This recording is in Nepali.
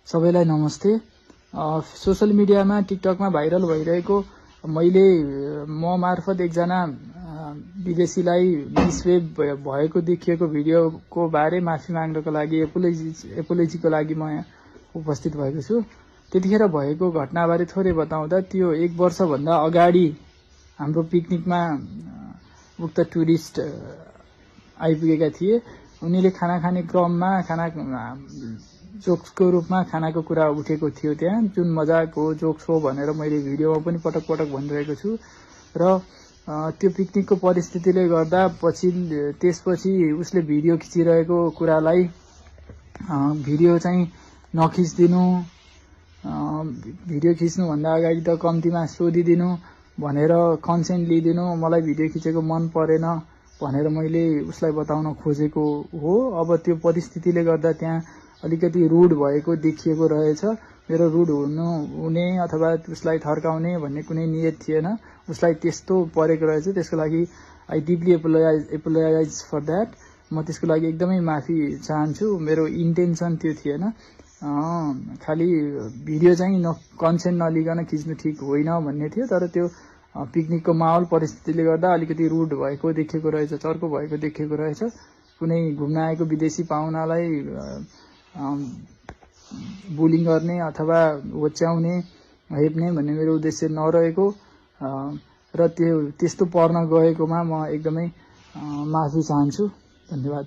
सबैलाई नमस्ते। सोशल मिडियामा टिकटकमा भाइरल भइरहेको मैले म मार्फत एकजना विदेशीलाई मिसवेब भएको देखिएको भिडियोको बारे माफी माग्नको लागि एपोलोजीको लागि म यहाँ उपस्थित भएको छु। त्यतिखेर भएको घटनाबारे थोरै बताउँदा त्यो 1 वर्षभन्दा अगाडि हाम्रो पिकनिकमा उक्त टुरिस्ट आइपुगेका थिए। उनीले खाना खाने क्रममा जोक्सको रूपमा खानाको कुरा उठेको थियो त्यहाँ, जुन मजाक हो, जोक्स हो भनेर मैले भिडियोमा पनि पटक पटक भनिरहेको छु। र त्यो पिकनिकको परिस्थितिले गर्दा त्यसपछि उसले भिडियो खिचिरहेको कुरालाई भिडियो चाहिँ नखिचिदिनु, भिडियो खिच्नुभन्दा अगाडि त कम्तीमा सोधिदिनु भनेर कन्सेन्ट लिइदिनु, मलाई भिडियो खिचेको मन परेन भनेर मैले उसलाई बताउन खोजेको हो। अब त्यो परिस्थितिले गर्दा त्यहाँ अलिकति रुड भएको देखिएको रहेछ। मेरो रुड हुने अथवा उसलाई थर्काउने भन्ने कुनै नियत थिएन। उसलाई त्यस्तो परेको रहेछ, त्यसको लागि I deeply apologise for that. म त्यसको लागि एकदमै माफी चाहन्छु। मेरो इन्टेन्सन त्यो थिएन। खालि भिडियो चाहिँ कन्सेन्ट नलिकन खिच्नु ठिक होइन भन्ने थियो। तर त्यो पिकनिकको माहौल परिस्थितिले गर्दा अलिकति रुड भएको देखिएको रहेछ, चर्को भएको देखिएको रहेछ। कुनै घुम्न आएको विदेशी पाहुनालाई बुलिङ गर्ने अथवा होच्याउने, हेप्ने भन्ने मेरो उद्देश्य नरहेको र त्यस्तो पर्न गएकोमा म एकदमै माफी चाहन्छु। धन्यवाद।